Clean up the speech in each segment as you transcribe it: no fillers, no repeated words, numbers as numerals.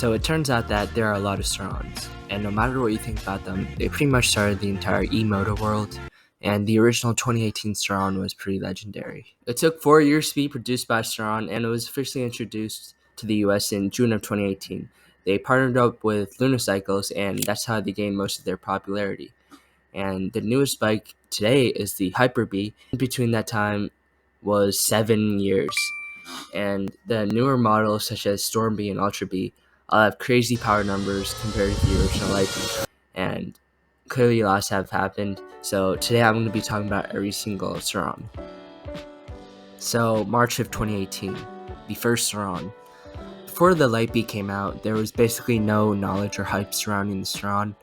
So it turns out that there are a lot of Surrons, and no matter what you think about them, they pretty much started the entire e-moto world, and the original 2018 Surron was pretty legendary. It took 4 years to be produced by Surron, and it was officially introduced to the US in June of 2018. They partnered up with Lunacycles, and that's how they gained most of their popularity. And the newest bike today is the HYPER BE. In between that time was 7 years. And the newer models such as Storm Bee and Ultra Bee all have crazy power numbers compared to the original Light Bee. And clearly lots have happened. So today I'm going to be talking about every single Surron. So March of 2018, the first Surron. Before the Light Bee came out, there was basically no knowledge or hype surrounding the Surron,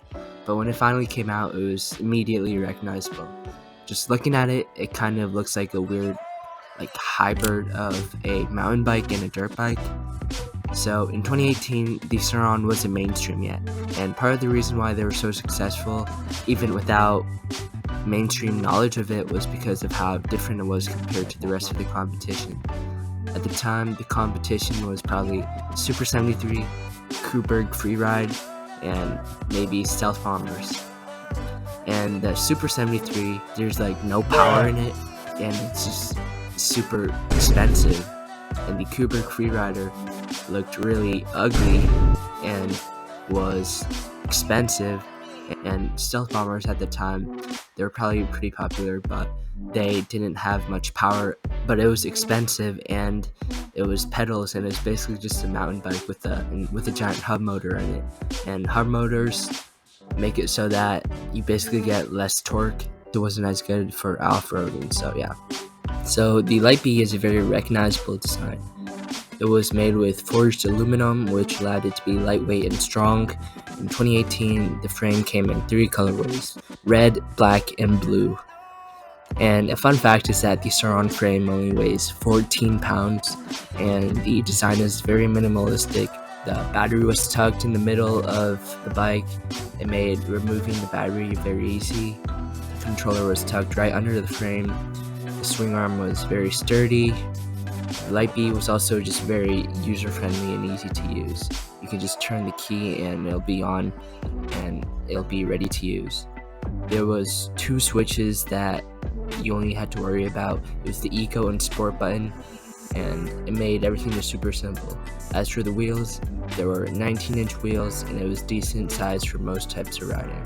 but when it finally came out, it was immediately recognizable. Just looking at it, it kind of looks like a weird hybrid of a mountain bike and a dirt bike. So in 2018, the Surron wasn't mainstream yet, and part of the reason why they were so successful, even without mainstream knowledge of it, was because of how different it was compared to the rest of the competition. At the time, the competition was probably Super 73, Kuberg Freeride, and maybe Stealth Bombers. And the Super 73, there's no power in it, and it's just super expensive. And the Kuberg Freerider looked really ugly and was expensive. And Stealth Bombers at the time, they were probably pretty popular, but they didn't have much power, but it was expensive, and it was pedals, and it was basically just a mountain bike with a giant hub motor in it. And hub motors make it so that you basically get less torque. It wasn't as good for off-roading, so yeah. So the Light Bee is a very recognizable design. It was made with forged aluminum, which allowed it to be lightweight and strong. In 2018, the frame came in 3 colorways: red, black, and blue. And a fun fact is that the Surron frame only weighs 14 pounds, and the design is very minimalistic. The battery was tucked in the middle of the bike. It made removing the battery very easy. The controller was tucked right under the frame. The swing arm was very sturdy. The Light Bee was also just very user-friendly and easy to use. You can just turn the key and it'll be on, and it'll be ready to use. There was 2 switches that you only had to worry about. It was the Eco and Sport button, and it made everything just super simple. As for the wheels, there were 19-inch wheels, and it was decent size for most types of riding.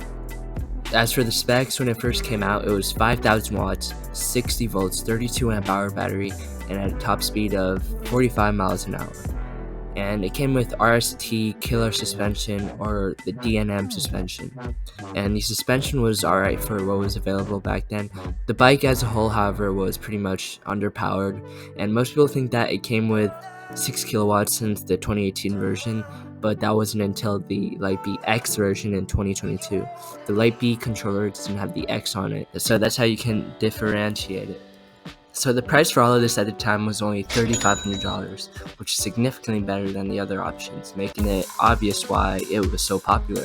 As for the specs, when it first came out, it was 5,000 watts, 60 volts, 32 amp hour battery, and had a top speed of 45 miles an hour. And it came with RST killer suspension, or the DNM suspension. And the suspension was alright for what was available back then. The bike as a whole, however, was pretty much underpowered, and most people think that it came with 6 kilowatts since the 2018 version, but that wasn't until the Light Bee X version in 2022. The Light Bee controller doesn't have the X on it, so that's how you can differentiate it. So the price for all of this at the time was only $3,500, which is significantly better than the other options, making it obvious why it was so popular.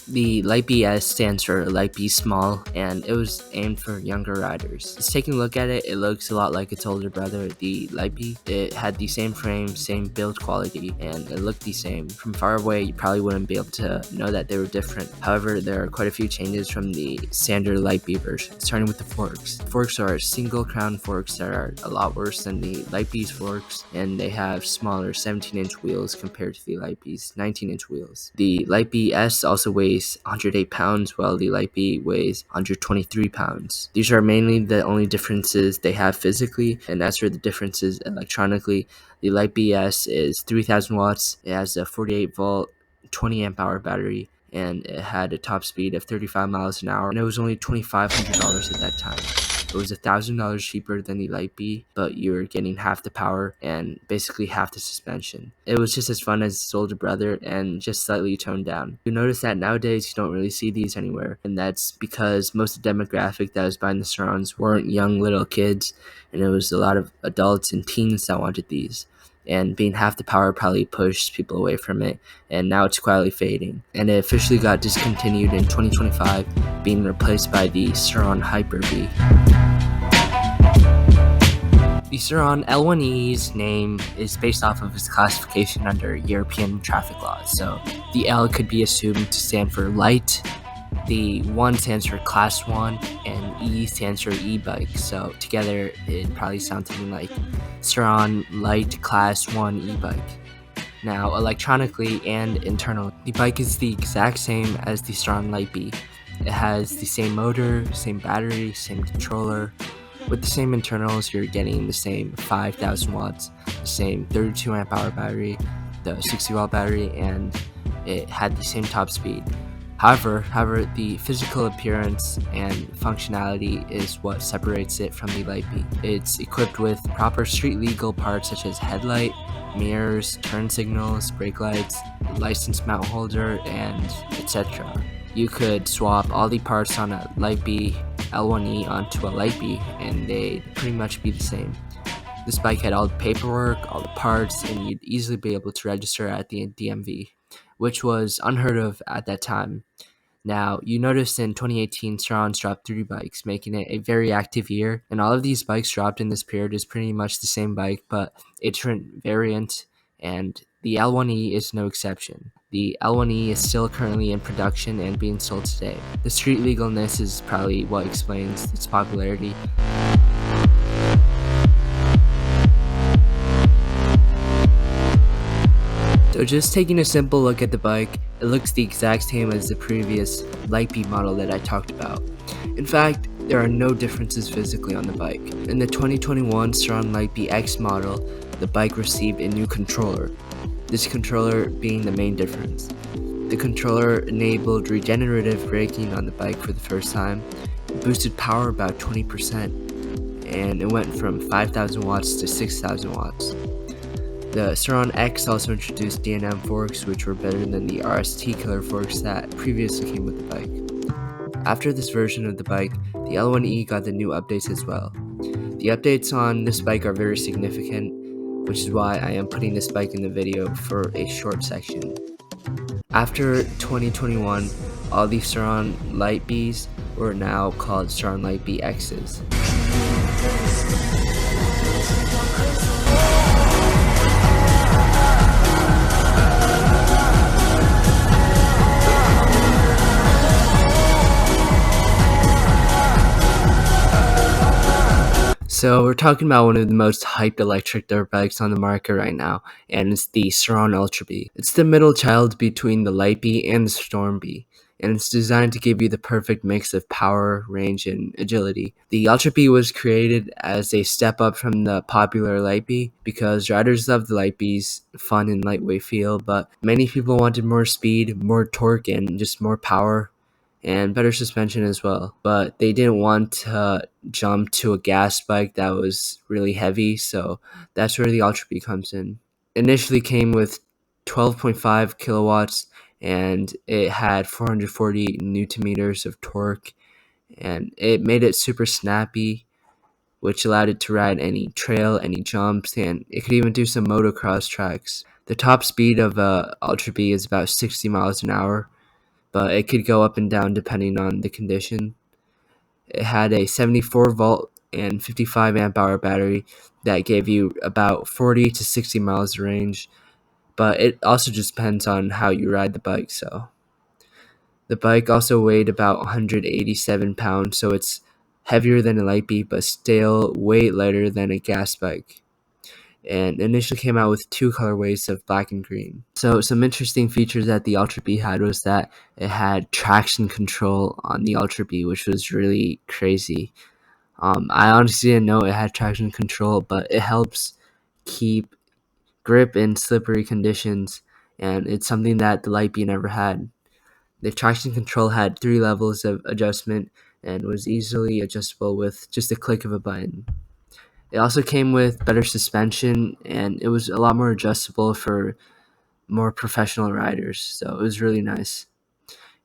The Light Bee S stands for Light Bee Small, and it was aimed for younger riders. Just taking a look at it, it looks a lot like its older brother, the Light Bee. It had the same frame, same build quality, and it looked the same. From far away, you probably wouldn't be able to know that they were different. However, there are quite a few changes from the standard Light Bee version, starting with the forks. The forks are single crown forks that are a lot worse than the Light Bee's forks, and they have smaller 17-inch wheels compared to the Light Bee's 19-inch wheels. The Light Bee S also weighs 108 pounds, while the Light Bee weighs 123 pounds. These are mainly the only differences they have physically, and as for the differences electronically, the Light Bee S is 3,000 watts. It has a 48 volt, 20 amp hour battery, and it had a top speed of 35 miles an hour, and it was only $2,500 at that time. It was $1,000 cheaper than the Light Bee, but you were getting half the power and basically half the suspension. It was just as fun as its older brother and just slightly toned down. You notice that nowadays you don't really see these anywhere, and that's because most of the demographic that was buying the Surrons weren't young little kids, and it was a lot of adults and teens that wanted these. And being half the power probably pushed people away from it, and now it's quietly fading. And it officially got discontinued in 2025, being replaced by the Surron HYPER BEE. The Surron L1e's name is based off of its classification under European traffic laws. So the L could be assumed to stand for light, the 1 stands for class 1, and E stands for e-bike. So together it probably sounds something like Surron Light Class 1 e-bike. Now, electronically and internal, the bike is the exact same as the Surron Light Bee. It has the same motor, same battery, same controller. With the same internals, you're getting the same 5,000 watts, the same 32 amp hour battery, the 60 watt battery, and it had the same top speed. However, the physical appearance and functionality is what separates it from the Light Bee. It's equipped with proper street legal parts such as headlight, mirrors, turn signals, brake lights, license mount holder, and etc. You could swap all the parts on a Light Bee L1e onto a Light Bee and they'd pretty much be the same. This bike had all the paperwork, all the parts, and you'd easily be able to register at the DMV, which was unheard of at that time. Now, you noticed in 2018, Surron dropped 3 bikes, making it a very active year, and all of these bikes dropped in this period is pretty much the same bike, but a different variant, and the L1e is no exception. The L1e is still currently in production and being sold today. The street legalness is probably what explains its popularity. So just taking a simple look at the bike, it looks the exact same as the previous Light Bee model that I talked about. In fact, there are no differences physically on the bike. In the 2021 Surron Light Bee X model, the bike received a new controller, this controller being the main difference. The controller enabled regenerative braking on the bike for the first time, boosted power about 20%, and it went from 5,000 watts to 6,000 watts. The Surron X also introduced D&M forks, which were better than the RST killer forks that previously came with the bike. After this version of the bike, the L1e got the new updates as well. The updates on this bike are very significant, which is why I am putting this bike in the video for a short section. After 2021, all the Surron Light Bees were now called Surron Light Bee X's. So we're talking about one of the most hyped electric dirt bikes on the market right now, and it's the Surron ULTRA BEE. It's the middle child between the Light Bee and the Storm Bee, and it's designed to give you the perfect mix of power, range, and agility. The ULTRA BEE was created as a step up from the popular Light Bee because riders love the Light Bee's fun and lightweight feel, but many people wanted more speed, more torque, and just more power, and better suspension as well. But they didn't want to jump to a gas bike that was really heavy, so that's where the ULTRA BEE comes in. Initially came with 12.5 kilowatts, and it had 440 newton meters of torque, and it made it super snappy, which allowed it to ride any trail, any jumps, and it could even do some motocross tracks. The top speed of a ULTRA BEE is about 60 miles an hour, but it could go up and down depending on the condition. It had a 74 volt and 55 amp hour battery that gave you about 40 to 60 miles range, but it also just depends on how you ride the bike. So the bike also weighed about 187 pounds, so it's heavier than a Light Bee, but still way lighter than a gas bike. And initially came out with 2 colorways of black and green. So some interesting features that the ULTRA BEE had was that it had traction control on the ULTRA BEE, which was really crazy. I honestly didn't know it had traction control, but it helps keep grip in slippery conditions, and it's something that the Light Bee never had. The traction control had 3 levels of adjustment and was easily adjustable with just a click of a button. It also came with better suspension, and it was a lot more adjustable for more professional riders, so it was really nice.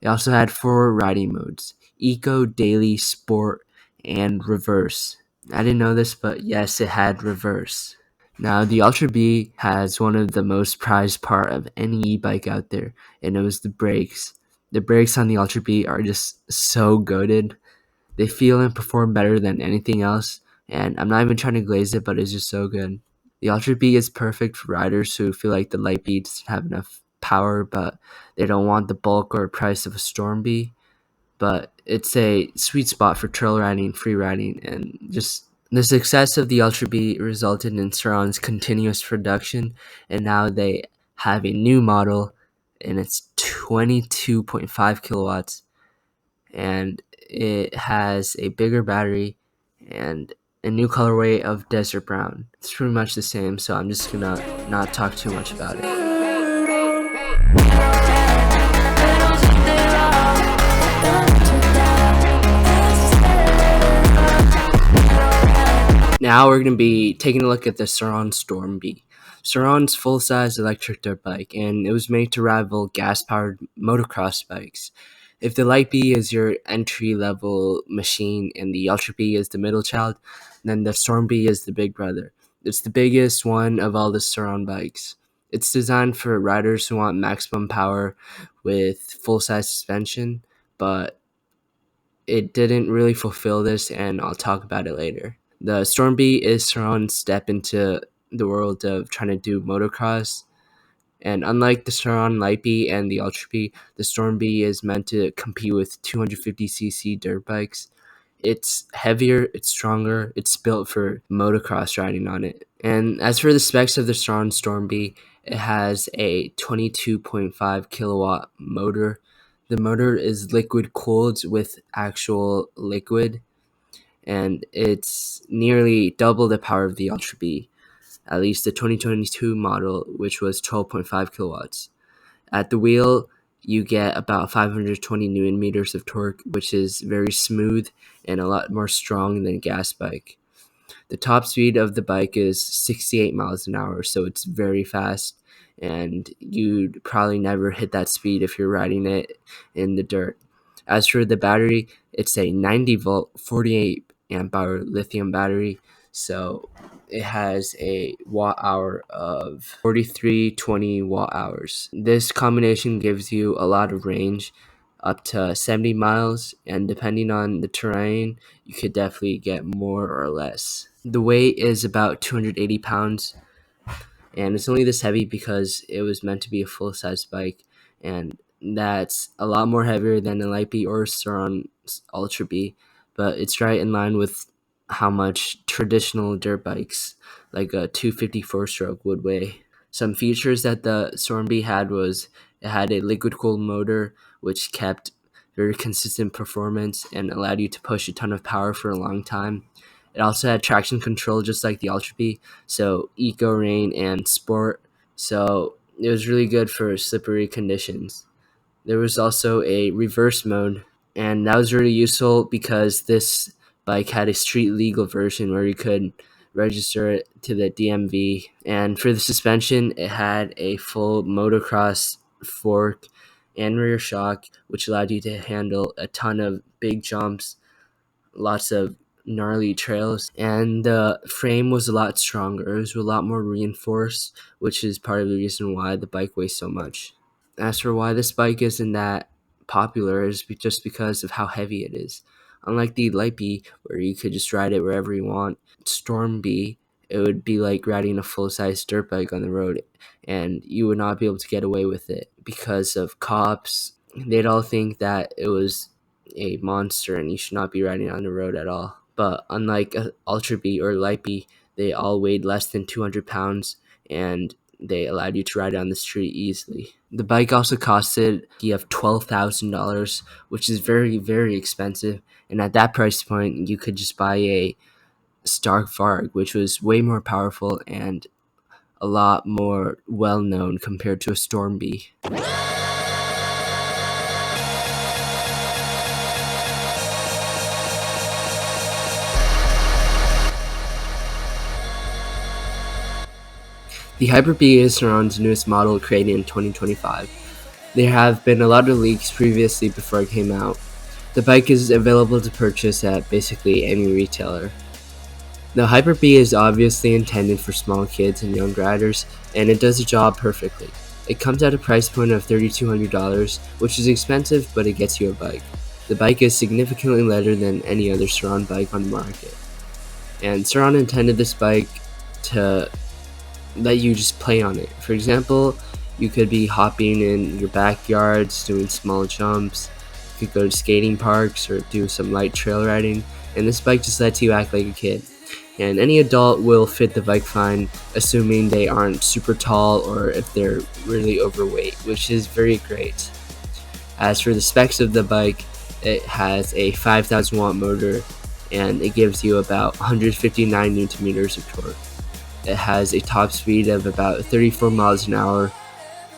It also had 4 riding modes: Eco, Daily, Sport, and Reverse. I didn't know this, but yes, it had Reverse. Now, the ULTRA BEE has one of the most prized part of any e-bike out there, and it was the brakes. The brakes on the ULTRA BEE are just so goated. They feel and perform better than anything else, and I'm not even trying to glaze it, but it's just so good. The Ultra Bee is perfect for riders who feel like the Light Bee doesn't have enough power, but they don't want the bulk or price of a Storm Bee. But it's a sweet spot for trail riding, free riding, and just the success of the Ultra Bee resulted in Surron's continuous production, and now they have a new model, and it's 22.5 kilowatts, and it has a bigger battery and a new colorway of desert brown. It's pretty much the same, so I'm just gonna not talk too much about it. Now we're going to be taking a look at the Surron STORM BE. Surron's full-size electric dirt bike, and it was made to rival gas-powered motocross bikes. If the Light Bee is your entry-level machine and the Ultra Bee is the middle child, then the Storm Bee is the big brother. It's the biggest one of all the Surron bikes. It's designed for riders who want maximum power with full-size suspension, but it didn't really fulfill this, and I'll talk about it later. The Storm Bee is Surron's step into the world of trying to do motocross. And unlike the Surron Light Bee and the Ultra Bee, the Storm Bee is meant to compete with 250cc dirt bikes. It's heavier, it's stronger, it's built for motocross riding on it. And as for the specs of the Surron STORM BE, it has a 22.5 kilowatt motor. The motor is liquid cooled with actual liquid, and it's nearly double the power of the Ultra Bee, at least the 2022 model, which was 12.5 kilowatts. At the wheel, you get about 520 newton meters of torque, which is very smooth and a lot more strong than a gas bike. The top speed of the bike is 68 miles an hour, so it's very fast, and you'd probably never hit that speed if you're riding it in the dirt. As for the battery, it's a 90 volt, 48 amp hour lithium battery, so it has a watt hour of 4320 watt hours. This combination gives you a lot of range, up to 70 miles, and depending on the terrain, you could definitely get more or less. The weight is about 280 pounds, and it's only this heavy because it was meant to be a full-size bike, and that's a lot more heavier than the Light Bee or Surron Ultra Bee, but it's right in line with how much traditional dirt bikes like a 254 stroke would weigh. Some features that the Surron Bee had was it had a liquid cooled motor, which kept very consistent performance and allowed you to push a ton of power for a long time. It also had traction control just like the Ultra Bee, so eco, rain, and sport. So it was really good for slippery conditions. There was also a reverse mode, and that was really useful because this bike had a street legal version where you could register it to the DMV. And for the suspension, it had a full motocross fork and rear shock, which allowed you to handle a ton of big jumps, lots of gnarly trails, and the frame was a lot stronger. It was a lot more reinforced, which is part of the reason why the bike weighs so much. As for why this bike isn't that popular is just because of how heavy it is. Unlike the Light Bee, where you could just ride it wherever you want, Storm Bee, it would be like riding a full-size dirt bike on the road, and you would not be able to get away with it because of cops. They'd all think that it was a monster and you should not be riding on the road at all. But unlike Ultra Bee or Light Bee, they all weighed less than 200 pounds, and they allowed you to ride on the street easily. The bike also costed $12,000, which is very, very expensive. And at that price point, you could just buy a Stark Varg, which was way more powerful and a lot more well-known compared to a Storm Bee. The Hyper Bee is Surron's newest model, created in 2025. There have been a lot of leaks previously before it came out. The bike is available to purchase at basically any retailer. The Hyper Bee is obviously intended for small kids and young riders, and it does the job perfectly. It comes at a price point of $3,200, which is expensive, but it gets you a bike. The bike is significantly lighter than any other Surron bike on the market. And Surron intended this bike to let you just play on it. For example, you could be hopping in your backyards, doing small jumps. You could go to skating parks or do some light trail riding. And this bike just lets you act like a kid. And any adult will fit the bike fine, assuming they aren't super tall or if they're really overweight, which is very great. As for the specs of the bike, it has a 5,000 watt motor and it gives you about 159 newton meters of torque. It has a top speed of about 34 miles an hour,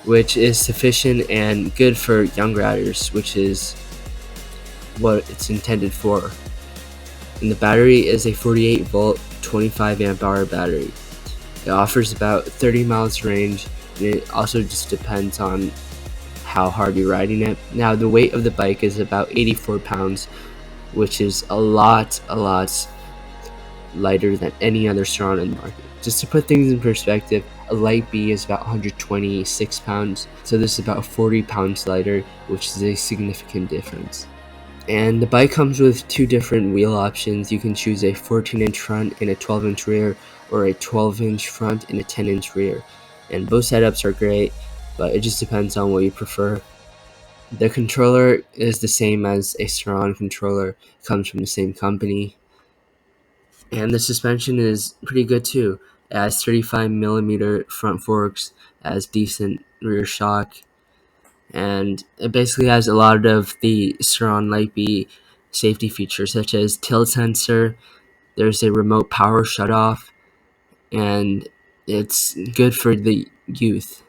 which is sufficient and good for young riders, which is what it's intended for. And the battery is a 48 volt, 25 amp hour battery. It offers about 30 miles range, and it also just depends on how hard you're riding it. Now, the weight of the bike is about 84 pounds, which is a lot lighter than any other Surron in the market. Just to put things in perspective, a Light Bee is about 126 pounds, so this is about 40 pounds lighter, which is a significant difference. And the bike comes with two different wheel options. You can choose a 14-inch front and a 12-inch rear, or a 12-inch front and a 10-inch rear. And both setups are great, but it just depends on what you prefer. The controller is the same as a Surron controller. It comes from the same company. And the suspension is pretty good too. It has 35mm front forks, has decent rear shock, and it basically has a lot of the Surron Light Bee safety features such as tilt sensor. There's a remote power shutoff, and it's good for the youth.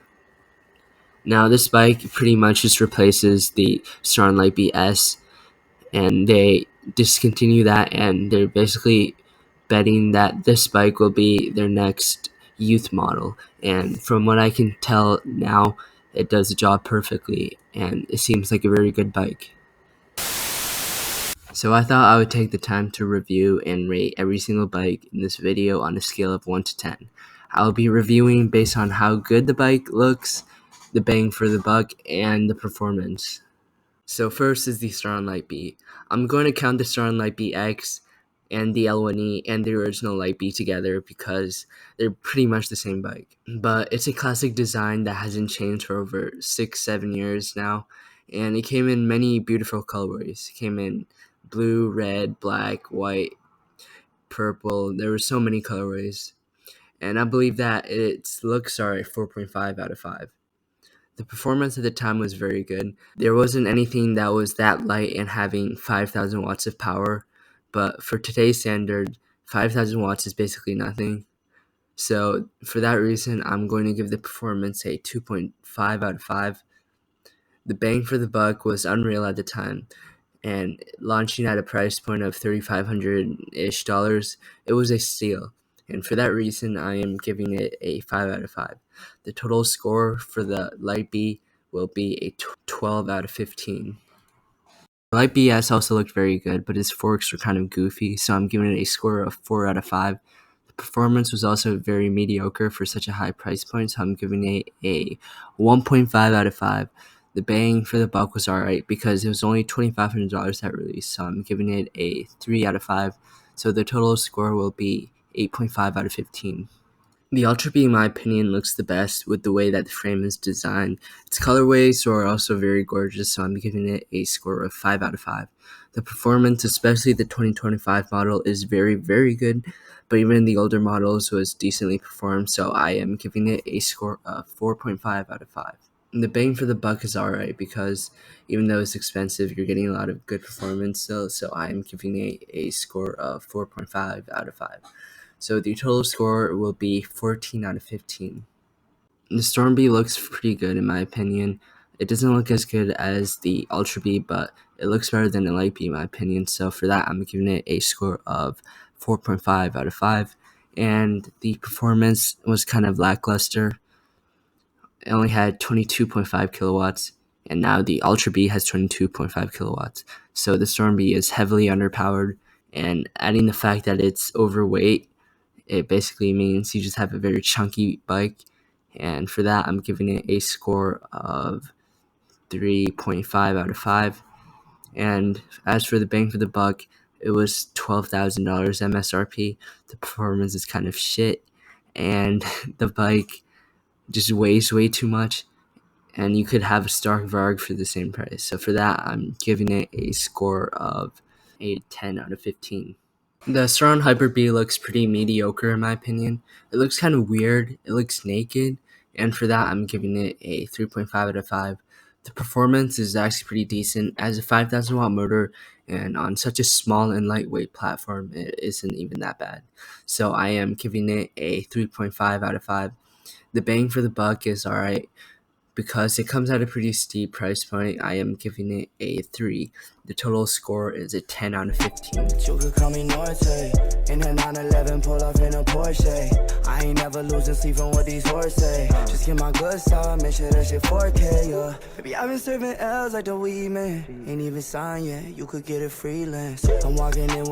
Now this bike pretty much just replaces the Surron Light Bee S, and they discontinue that, and they're basically betting that this bike will be their next youth model. And from what I can tell now, it does the job perfectly, and it seems like a very good bike. So I thought I would take the time to review and rate every single bike in this video on a scale of 1 to 10. I'll be reviewing based on how good the bike looks, the bang for the buck, and the performance. So first is the Surron Light Bee. I'm going to count the Surron Light Bee X and the L1e and the original Light Bee together because they're pretty much the same bike. But it's a classic design that hasn't changed for over 6-7 years now, and it came in many beautiful colorways. It came in blue, red, black, white, purple. There were so many colorways, and I believe that its looks are a 4.5 out of 5. The performance at the time was very good. There wasn't anything that was that light and having 5,000 watts of power, but for today's standard, 5,000 watts is basically nothing. So for that reason, I'm going to give the performance a 2.5 out of 5. The bang for the buck was unreal at the time, and launching at a price point of $3,500-ish, it was a steal. And for that reason, I am giving it a 5 out of 5. The total score for the Light Bee will be a 12 out of 15. Light BS also looked very good, but his forks were kind of goofy, so I'm giving it a score of 4 out of 5. The performance was also very mediocre for such a high price point, so I'm giving it a 1.5 out of 5. The bang for the buck was alright because it was only $2,500 at release, so I'm giving it a 3 out of 5. So the total score will be 8.5 out of 15. The Ultra Bee, in my opinion, looks the best with the way that the frame is designed. Its colorways are also very gorgeous, so I'm giving it a score of 5 out of 5. The performance, especially the 2025 model, is very, very good, but even the older models was decently performed, so I am giving it a score of 4.5 out of 5. And the bang for the buck is alright because even though it's expensive, you're getting a lot of good performance still, so I am giving it a score of 4.5 out of 5. So the total score will be 14 out of 15. The Storm Bee looks pretty good in my opinion. It doesn't look as good as the Ultra Bee, but it looks better than the Light Bee in my opinion. So for that, I'm giving it a score of 4.5 out of 5. And the performance was kind of lackluster. It only had 22.5 kilowatts, and now the Ultra Bee has 22.5 kilowatts. So the Storm Bee is heavily underpowered, and adding the fact that it's overweight, it basically means you just have a very chunky bike, and for that I'm giving it a score of 3.5 out of 5. And as for the bang for the buck, it was $12,000 MSRP. The performance is kind of shit, and the bike just weighs way too much, and you could have a stock Varg for the same price. So for that, I'm giving it a score of a 10 out of 15. The Surron HYPER BE looks pretty mediocre in my opinion. It looks kind of weird. It looks naked, and for that, I'm giving it a 3.5 out of 5. The performance is actually pretty decent. As a 5,000 watt motor and on such a small and lightweight platform, it isn't even that bad. So I am giving it a 3.5 out of 5. The bang for the buck is alright. Because it comes at a pretty steep price point, I am giving it a 3. The total score is a 10 out of 15. You could call me Norte, in a 911, pull off in a Porsche. I ain't never losing sleep on what these horses say. Just get my good side, make sure that shit 4K, yeah. Baby, I've been serving L's like the weed man. Ain't even signed yet, you could get it freelance. I'm walking in with